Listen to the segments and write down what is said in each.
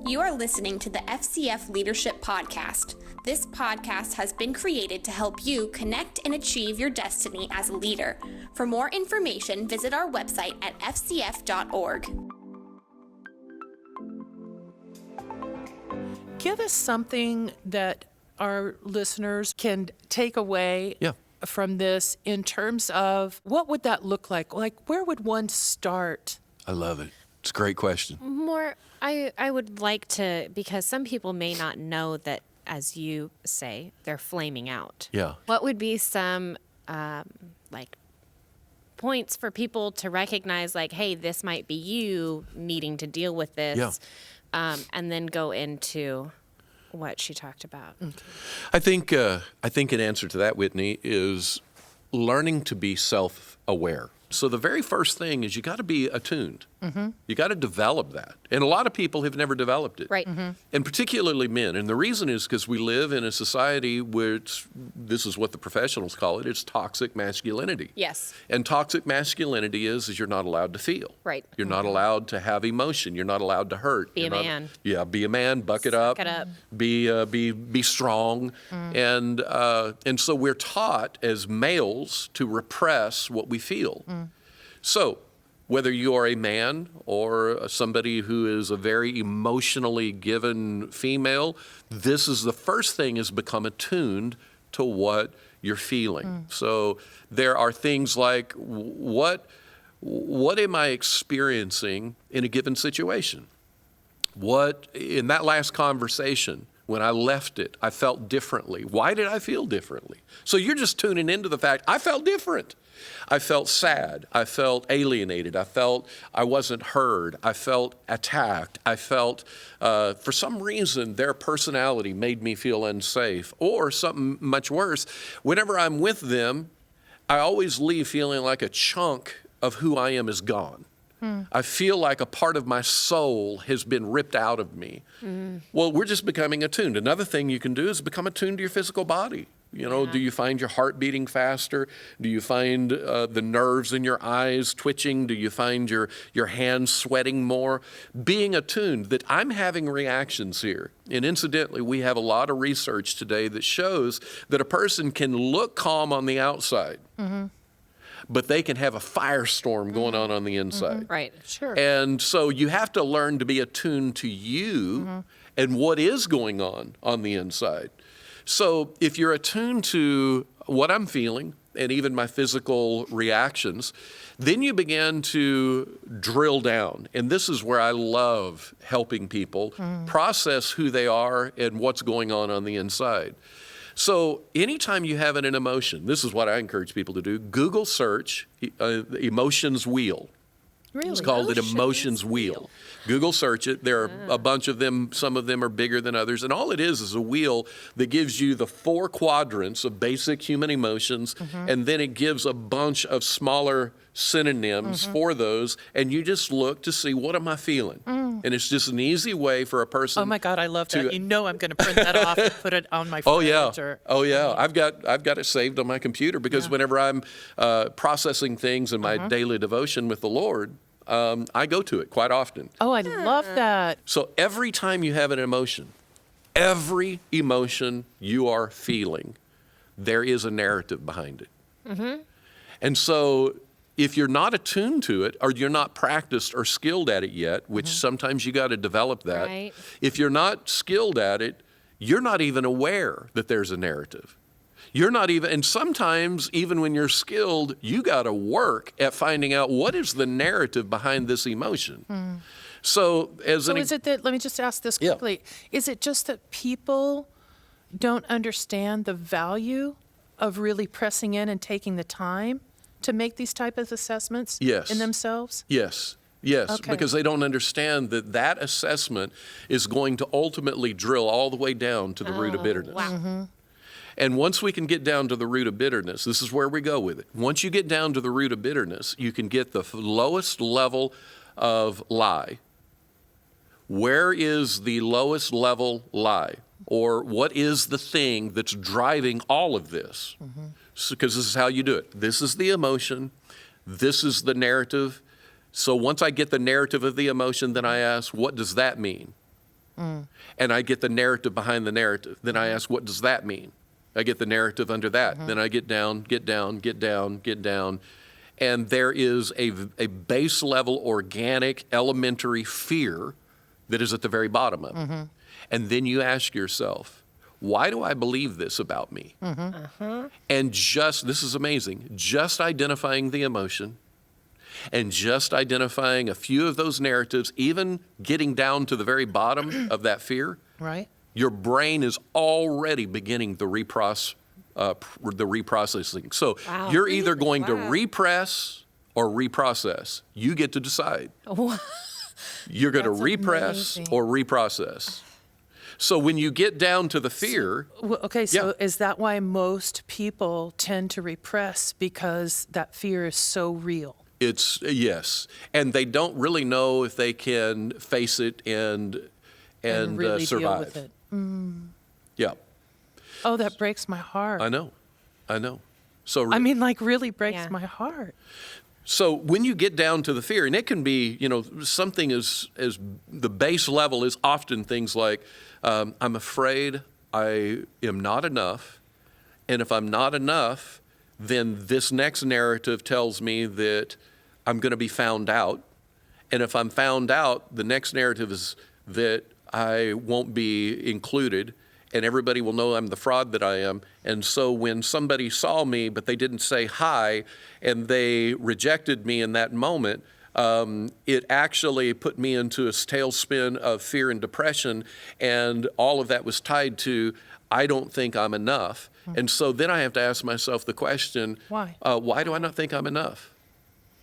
You are listening to the FCF Leadership Podcast. This podcast has been created to help you connect and achieve your destiny as a leader. For more information, visit our website at fcf.org. Give us something that our listeners can take away from this in terms of what would that look like? Like, where would one start? I love it. It's a great question. I would like to, because some people may not know that, as you say, they're flaming out. Yeah. What would be some, points for people to recognize, like, hey, this might be you needing to deal with this, and then go into what she talked about? I think an answer to that, Whitney, is learning to be self-aware. So the very first thing is you got to be attuned. Mm-hmm. You got to develop that. And a lot of people have never developed it. Right. Mm-hmm. And particularly men. And the reason is because we live in a society which, this is what the professionals call it, it's toxic masculinity. Yes. And toxic masculinity is you're not allowed to feel. Right. You're not allowed to have emotion. You're not allowed to hurt. Be a man. Yeah, be a man, buck it up. Suck it up. Be strong. And so we're taught as males to repress what we feel. So whether you are a man or somebody who is a very emotionally given female, this is the first thing, is become attuned to what you're feeling. So there are things like, what am I experiencing in a given situation? What, in that last conversation, when I left it, I felt differently. Why did I feel differently? So you're just tuning into the fact, I felt different. I felt sad. I felt alienated. I felt I wasn't heard. I felt attacked. I felt, for some reason, their personality made me feel unsafe. Or something much worse, whenever I'm with them, I always leave feeling like a chunk of who I am is gone. I feel like a part of my soul has been ripped out of me. Well, we're just becoming attuned. Another thing you can do is become attuned to your physical body. You know, do you find your heart beating faster? Do you find the nerves in your eyes twitching? Do you find your hands sweating more? Being attuned that I'm having reactions here. And incidentally, we have a lot of research today that shows that a person can look calm on the outside, but they can have a firestorm going on the inside. Right. Sure. And so you have to learn to be attuned to you and what is going on the inside. So if you're attuned to what I'm feeling and even my physical reactions, then you begin to drill down. And this is where I love helping people process who they are and what's going on the inside. So anytime you have an emotion, this is what I encourage people to do. Google search emotions wheel. Really? It's called an emotions wheel. Google search it. There are a bunch of them. Some of them are bigger than others. And all it is a wheel that gives you the 4 quadrants of basic human emotions. And then it gives a bunch of smaller synonyms for those. And you just look to see, what am I feeling? And it's just an easy way for a person. Oh my God, I love that. You know, I'm going to print that off and put it on my fridge. Oh yeah. I've got it saved on my computer because whenever I'm processing things in my daily devotion with the Lord, I go to it quite often. Oh, I love that. So every time you have an emotion, every emotion you are feeling, there is a narrative behind it. And so if you're not attuned to it, or you're not practiced or skilled at it yet, which sometimes you got to develop that. Right. If you're not skilled at it, you're not even aware that there's a narrative. You're not even, and sometimes even when you're skilled, you got to work at finding out what is the narrative behind this emotion. So is it that, let me just ask this quickly. Is it just that people don't understand the value of really pressing in and taking the time to make these type of assessments in themselves? Yes, Okay. because they don't understand that assessment is going to ultimately drill all the way down to the root of bitterness. Wow. And once we can get down to the root of bitterness, this is where we go with it. Once you get down to the root of bitterness, you can get the lowest level of lie. Where is the lowest level lie? Or what is the thing that's driving all of this? Because this is how you do it. This is the emotion. This is the narrative. So once I get the narrative of the emotion, then I ask, what does that mean? And I get the narrative behind the narrative. Then I ask, what does that mean? I get the narrative under that. Then I get down. And there is a base level, organic, elementary fear that is at the very bottom of it. And then you ask yourself, why do I believe this about me? And this is amazing, just identifying the emotion and just identifying a few of those narratives, even getting down to the very bottom of that fear, right? Your brain is already beginning the reprocessing. So you're either going to repress or reprocess. You get to decide. You're going to repress or reprocess. So when you get down to the fear... So is that why most people tend to repress, because that fear is so real? Yes. And they don't really know if they can face it and really survive. Deal with it. Yeah. Oh, that breaks my heart. I know. So really breaks my heart. So when you get down to the fear, and it can be, something as the base level is often things like, I'm afraid I am not enough. And if I'm not enough, then this next narrative tells me that I'm going to be found out. And if I'm found out, the next narrative is that I won't be included, and everybody will know I'm the fraud that I am. And so when somebody saw me, but they didn't say hi, and they rejected me in that moment, it actually put me into a tailspin of fear and depression, and all of that was tied to, I don't think I'm enough. And so then I have to ask myself the question, why? Why do I not think I'm enough?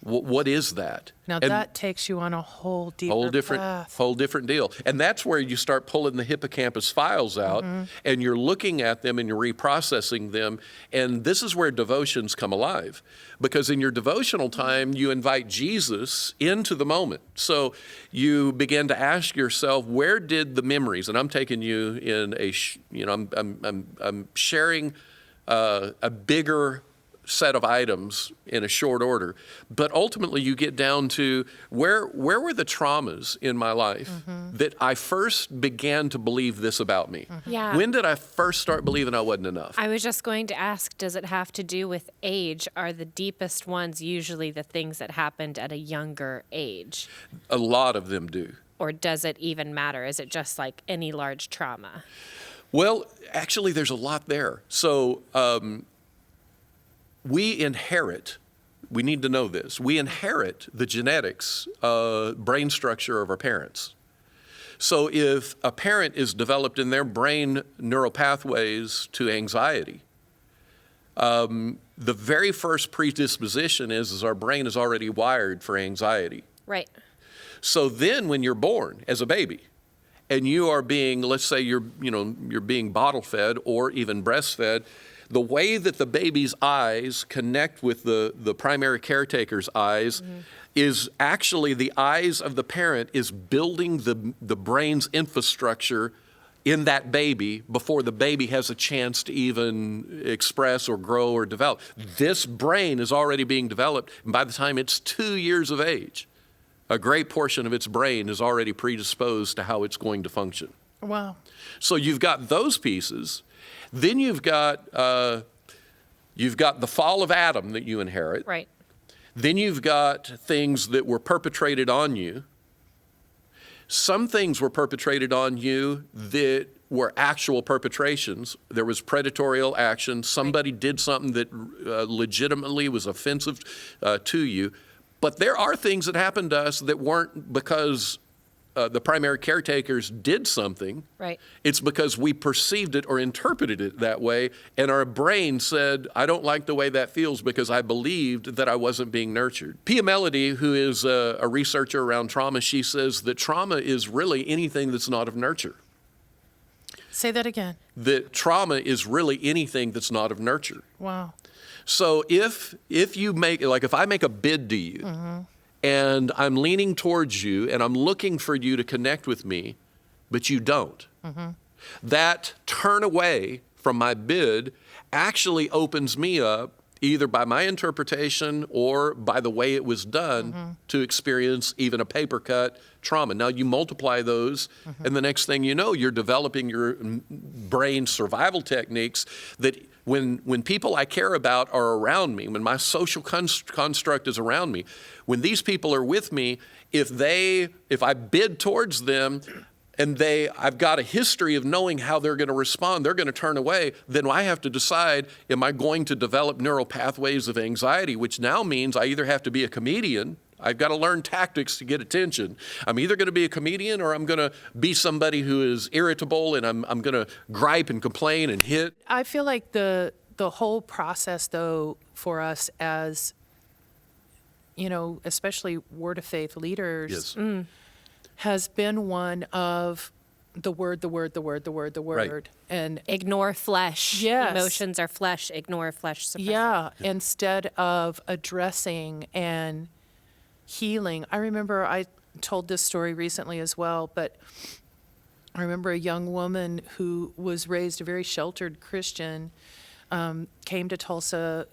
What is that? Now that takes you on a whole path. Whole different deal. And that's where you start pulling the hippocampus files out, and you're looking at them and you're reprocessing them. And this is where devotions come alive, because in your devotional time, you invite Jesus into the moment. So you begin to ask yourself, where did the memories, and I'm taking you in I'm sharing a bigger set of items in a short order, but ultimately you get down to where were the traumas in my life that I first began to believe this about me? Yeah. When did I first start believing I wasn't enough? I was just going to ask, does it have to do with age? Are the deepest ones usually the things that happened at a younger age? A lot of them do. Or does it even matter? Is it just like any large trauma? Well, actually, there's a lot there. So we need to know this, we inherit the genetics, brain structure of our parents. So if a parent is developed in their brain neural pathways to anxiety, the very first predisposition is our brain is already wired for anxiety. Right. So then when you're born as a baby, and you are being, let's say you're being bottle fed or even breastfed, the way that the baby's eyes connect with the primary caretaker's eyes is actually the eyes of the parent is building the brain's infrastructure in that baby before the baby has a chance to even express or grow or develop. This brain is already being developed, and by the time it's 2 years of age, a great portion of its brain is already predisposed to how it's going to function. Wow. So you've got those pieces. Then you've got the fall of Adam that you inherit. Right. Then you've got things that were perpetrated on you. Some things were perpetrated on you that were actual perpetrations. There was predatorial action. Somebody did something that legitimately was offensive to you. But there are things that happened to us that weren't because the primary caretakers did something. Right. It's because we perceived it or interpreted it that way, and our brain said, I don't like the way that feels because I believed that I wasn't being nurtured. Pia Melody, who is a researcher around trauma, she says that trauma is really anything that's not of nurture. Say that again. That trauma is really anything that's not of nurture. Wow. So if you make, like if I make a bid to you, and I'm leaning towards you, and I'm looking for you to connect with me, but you don't. That turn away from my bid actually opens me up either by my interpretation or by the way it was done to experience even a paper cut trauma. Now you multiply those, and the next thing you know, you're developing your brain survival techniques that when people I care about are around me, when my social construct is around me, when these people are with me, if I bid towards them, and I've got a history of knowing how they're going to respond, they're going to turn away, then I have to decide, am I going to develop neural pathways of anxiety, which now means I either have to be a comedian, I've got to learn tactics to get attention. I'm either going to be a comedian or I'm going to be somebody who is irritable and I'm going to gripe and complain and hit. I feel like the whole process, though, for us as, especially Word of Faith leaders, Yes. Has been one of the word. Right. And Ignore flesh. Yes. Emotions are flesh. Ignore flesh. Suppress it. Instead of addressing and healing. I remember I told this story recently as well, but I remember a young woman who was raised a very sheltered Christian, came to Tulsa.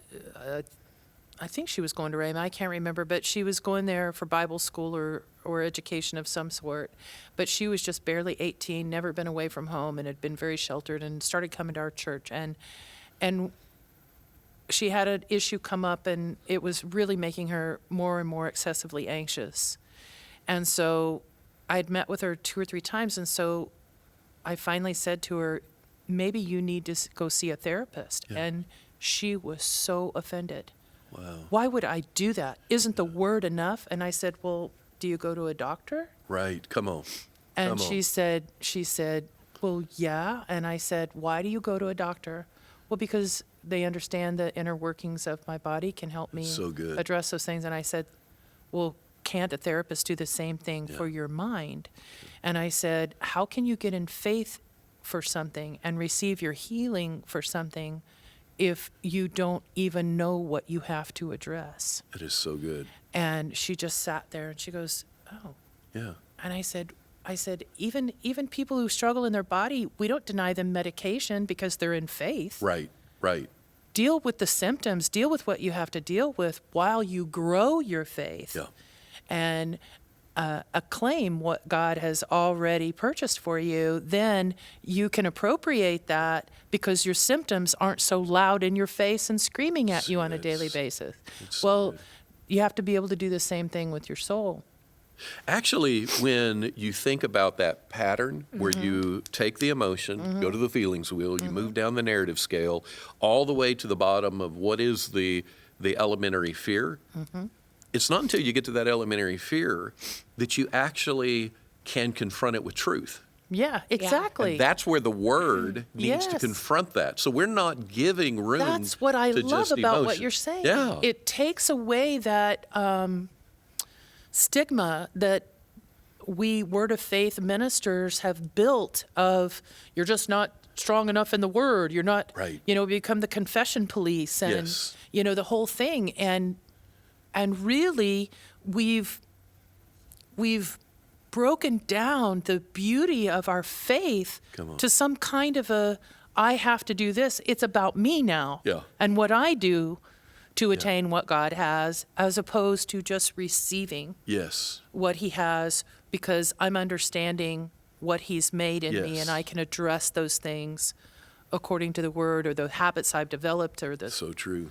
I think she was going to Rhema, I can't remember, but she was going there for Bible school or education of some sort. But she was just barely 18, never been away from home, and had been very sheltered, and started coming to our church. And she had an issue come up, and it was really making her more and more excessively anxious. And so I'd met with her 2 or 3 times, and so I finally said to her, maybe you need to go see a therapist. Yeah. And she was so offended. Wow. Why would I do that? Isn't the word enough? And I said, well, do you go to a doctor? Right. Come on. And she said, well, yeah. And I said, why do you go to a doctor? Well, because they understand the inner workings of my body, can help me address those things. And I said, well, can't a therapist do the same thing for your mind? And I said, how can you get in faith for something and receive your healing for something if you don't even know what you have to address? It is so good. And she just sat there and she goes, oh. Yeah. And I said, even people who struggle in their body, we don't deny them medication because they're in faith. Right. Deal with the symptoms, deal with what you have to deal with while you grow your faith. Yeah. And acclaim what God has already purchased for you, then you can appropriate that because your symptoms aren't so loud in your face and screaming at you on a daily basis. Well, you have to be able to do the same thing with your soul. Actually, when you think about that pattern where you take the emotion, go to the feelings wheel, you move down the narrative scale, all the way to the bottom of what is the elementary fear, it's not until you get to that elementary fear that you actually can confront it with truth. Yeah, exactly. And that's where the word needs to confront that. So we're not giving room to That's what I love about emotion. what you're saying. Yeah. It takes away that stigma that we Word of Faith ministers have built of you're just not strong enough in the Word. You're not, become the confession police and, the whole thing. And really, we've broken down the beauty of our faith to some kind of I have to do this. It's about me now and what I do to attain what God has, as opposed to just receiving what He has because I'm understanding what He's made in me, and I can address those things according to the Word or the habits I've developed or the. So true.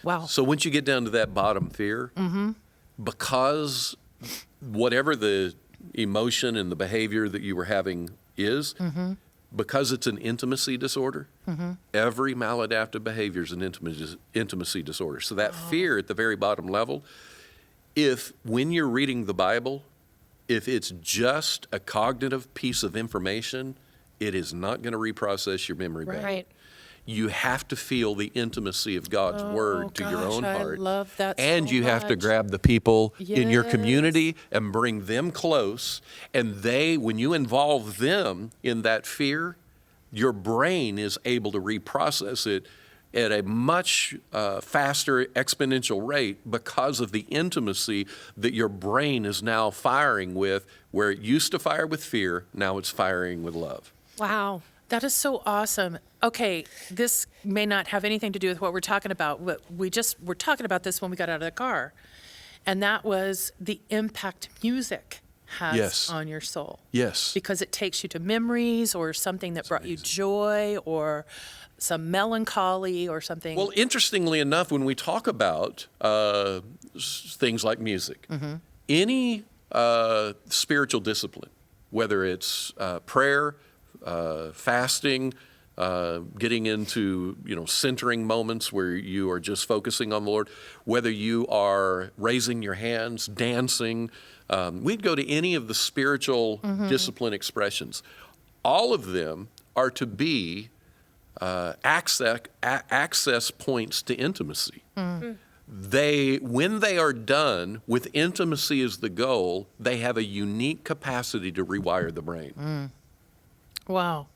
Wow. So once you get down to that bottom fear, because whatever the emotion and the behavior that you were having is, because it's an intimacy disorder, every maladaptive behavior is an intimacy disorder. So that fear at the very bottom level, if when you're reading the Bible, if it's just a cognitive piece of information, it is not going to reprocess your memory bank. Right. You have to feel the intimacy of God's word to your own heart. I love that and so you have to much. grab the people in your community and bring them close. And when you involve them in that fear, your brain is able to reprocess it at a much faster exponential rate because of the intimacy that your brain is now firing with, where it used to fire with fear, now it's firing with love. Wow. That is so awesome. Okay, this may not have anything to do with what we're talking about. But we're talking about this when we got out of the car. And that was the impact music has on your soul. Yes. Because it takes you to memories or something that brought you joy or some melancholy or something. Well, interestingly enough, when we talk about things like music, any spiritual discipline, whether it's prayer, fasting, getting into centering moments where you are just focusing on the Lord, whether you are raising your hands, dancing, we'd go to any of the spiritual discipline expressions. All of them are to be access points to intimacy. When they are done with intimacy as the goal, they have a unique capacity to rewire the brain. Wow.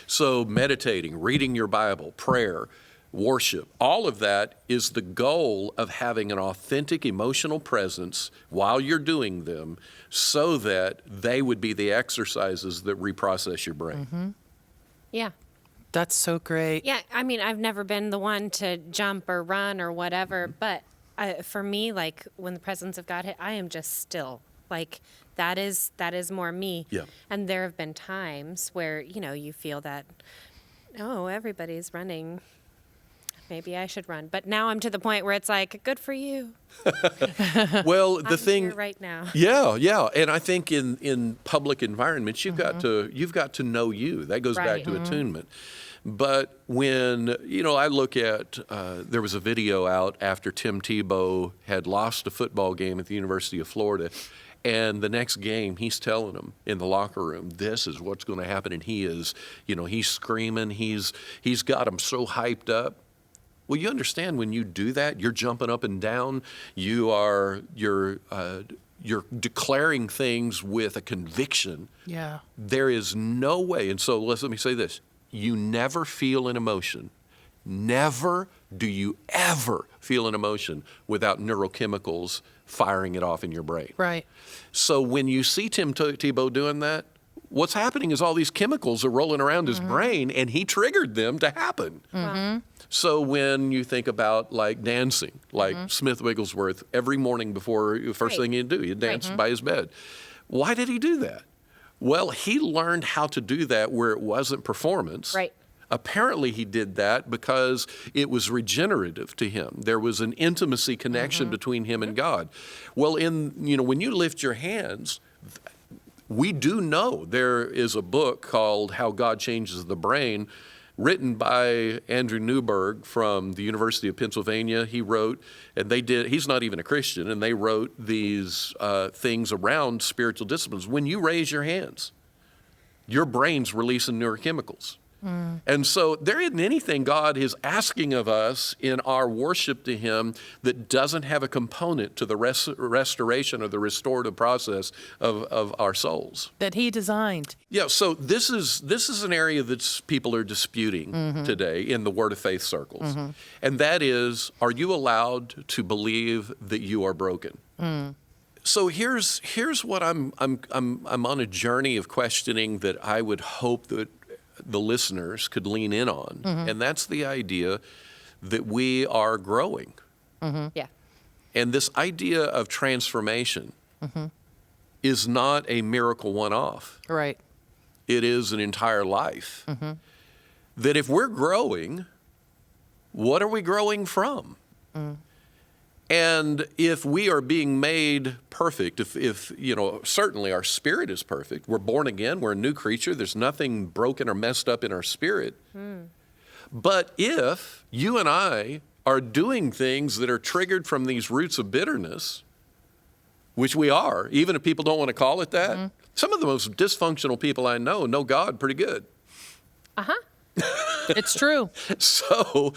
So meditating, reading your Bible, prayer, worship, all of that is the goal of having an authentic emotional presence while you're doing them so that they would be the exercises that reprocess your brain. Yeah. That's so great. Yeah, I mean, I've never been the one to jump or run or whatever, but for me, like when the presence of God hit, I am just still. Like that is more me. Yeah. And there have been times where, you feel that, oh, everybody's running. Maybe I should run. But now I'm to the point where it's like, good for you. Well, I'm here right now. Yeah. And I think in public environments, you've got to know you. That goes back to attunement. But when, I look at, there was a video out after Tim Tebow had lost a football game at the University of Florida. And the next game, he's telling them in the locker room, this is what's going to happen. And he is, he's screaming. He's got them so hyped up. Well, you understand when you do that, you're jumping up and down. You're declaring things with a conviction. Yeah. There is no way. And so let me say this. You never feel an emotion. Never do you ever feel an emotion without neurochemicals firing it off in your brain. Right. So when you see Tim Tebow doing that, what's happening is all these chemicals are rolling around his brain, and he triggered them to happen. So when you think about like dancing, like Smith Wigglesworth, every morning before the first thing he'd do, he'd dance by his bed. Why did he do that? Well, he learned how to do that where it wasn't performance. Right. Apparently he did that because it was regenerative to him. There was an intimacy connection between him and God. Well, when you lift your hands, we do know there is a book called How God Changes the Brain, written by Andrew Newberg from the University of Pennsylvania. He wrote, and he's not even a Christian, and they wrote these things around spiritual disciplines. When you raise your hands, your brain's releasing neurochemicals. And so there isn't anything God is asking of us in our worship to Him that doesn't have a component to the restoration or the restorative process of our souls. That He designed. Yeah, so this is an area that people are disputing today in the Word of Faith circles. And that is, are you allowed to believe that you are broken? So here's what I'm on a journey of questioning that I would hope that the listeners could lean in on, and that's the idea that we are growing. Yeah. And this idea of transformation is not a miracle one-off. Right. It is an entire life. That if we're growing, what are we growing from? And if we are being made perfect, if certainly our spirit is perfect, we're born again, we're a new creature, there's nothing broken or messed up in our spirit. But if you and I are doing things that are triggered from these roots of bitterness, which we are, even if people don't want to call it that, some of the most dysfunctional people I know God pretty good. It's true. So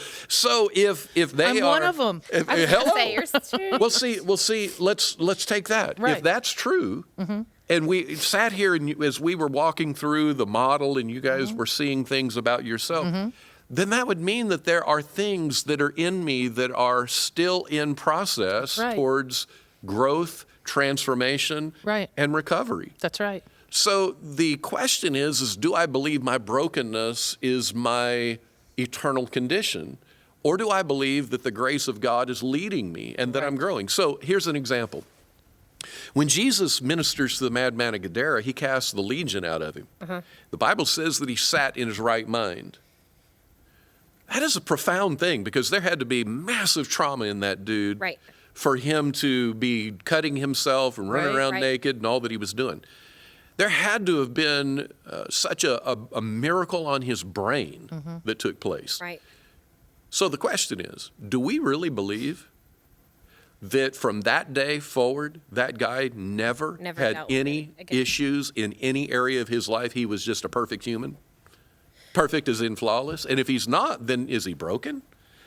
if they I'm one of them. Hello. Say yours is true. Well, see. Let's take that. Right. If that's true, and we sat here and as we were walking through the model, and you guys were seeing things about yourself, then that would mean that there are things that are in me that are still in process towards growth, transformation, and recovery. That's right. So the question is do I believe my brokenness is my eternal condition? Or do I believe that the grace of God is leading me and that I'm growing? So here's an example. When Jesus ministers to the madman of Gadara, he casts the legion out of him. The Bible says that he sat in his right mind. That is a profound thing because there had to be massive trauma in that dude for him to be cutting himself and running around naked and all that he was doing. There had to have been such a miracle on his brain that took place. So the question is, do we really believe that from that day forward, that guy never had any issues in any area of his life? He was just a perfect human? Perfect as in flawless? And if he's not, then is he broken?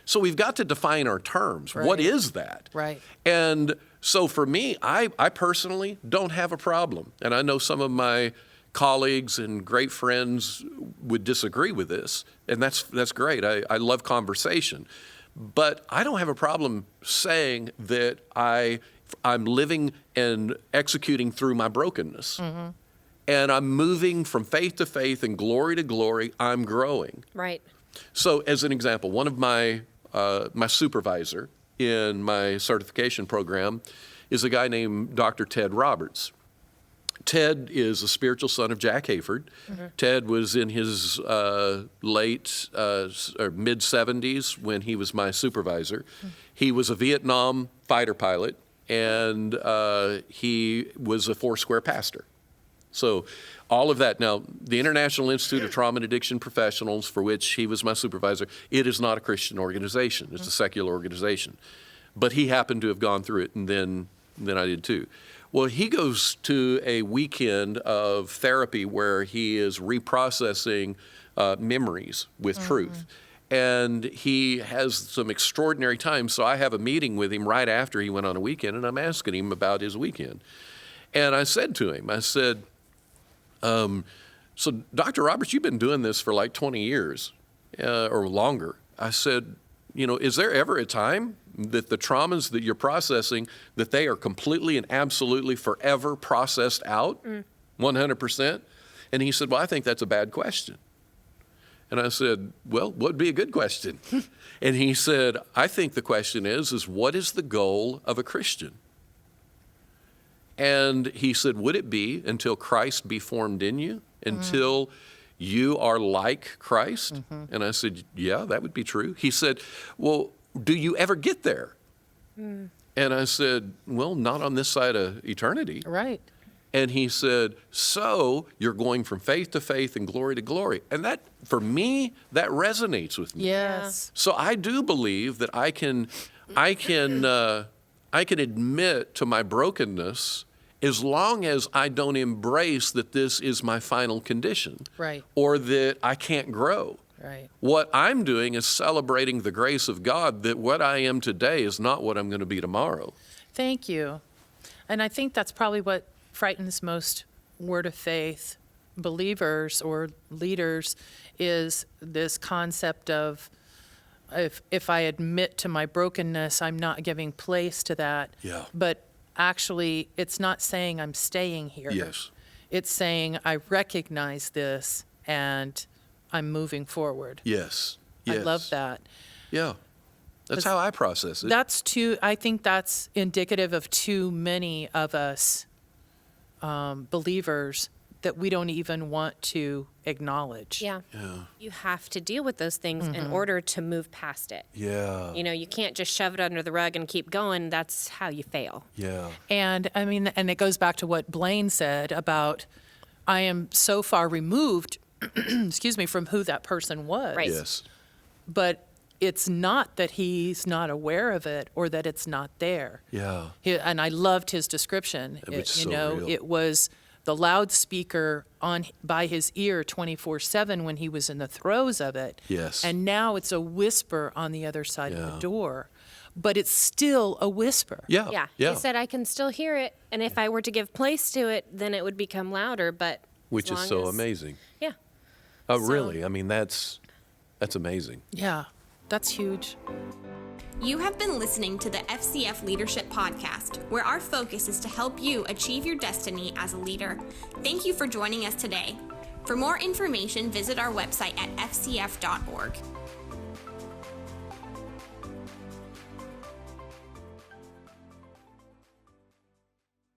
So we've got to define our terms. What is that? And so for me, I personally don't have a problem. And I know some of my colleagues and great friends would disagree with this, and that's great. I love conversation. But I don't have a problem saying that I'm living and executing through my brokenness. And I'm moving from faith to faith and glory to glory. I'm growing. So as an example, one of my supervisor in my certification program is a guy named Dr. Ted Roberts. Ted is a spiritual son of Jack Hayford. Ted was in his late or mid-70s when he was my supervisor. He was a Vietnam fighter pilot, and he was a Foursquare pastor. So all of that. Now, the International Institute of Trauma and Addiction Professionals, for which he was my supervisor, it is not a Christian organization. It's a secular organization. But he happened to have gone through it, and then I did too. Well, he goes to a weekend of therapy where he is reprocessing memories with truth. And he has some extraordinary times. So I have a meeting with him right after he went on a weekend, and I'm asking him about his weekend. And I said to him, so Dr. Roberts, you've been doing this for like 20 years or longer. I said, is there ever a time that the traumas that you're processing, that they are completely and absolutely forever processed out, 100%? And he said, well, I think that's a bad question. And I said, well, what would be a good question? And he said, I think the question is what is the goal of a Christian? And he said, would it be until Christ be formed in you, until you are like Christ? And I said, yeah, that would be true. He said, well, do you ever get there? And I said, well, not on this side of eternity. And he said, so you're going from faith to faith and glory to glory. And that, for me, that resonates with me. So I do believe that I can admit to my brokenness as long as I don't embrace that this is my final condition, or that I can't grow. What I'm doing is celebrating the grace of God, that what I am today is not what I'm going to be tomorrow. Thank you. And I think that's probably what frightens most Word of Faith believers or leaders, is this concept of if I admit to my brokenness, I'm not giving place to that. But actually, it's not saying I'm staying here. It's saying I recognize this and I'm moving forward. I love that. That's how I process it. I think that's indicative of too many of us believers that we don't even want to acknowledge. You have to deal with those things in order to move past it. You can't just shove it under the rug and keep going. That's how you fail. And I mean, and it goes back to what Blaine said about, I am so far removed, excuse me, from who that person was. But it's not that he's not aware of it or that it's not there. And I loved his description. It was the loudspeaker by his ear 24/7 when he was in the throes of it. And now it's a whisper on the other side of the door. But it's still a whisper. He said, I can still hear it. And if I were to give place to it, then it would become louder. But which is so amazing. Really? I mean, that's amazing. That's huge. You have been listening to the FCF Leadership Podcast, where our focus is to help you achieve your destiny as a leader. Thank you for joining us today. For more information, visit our website at fcf.org.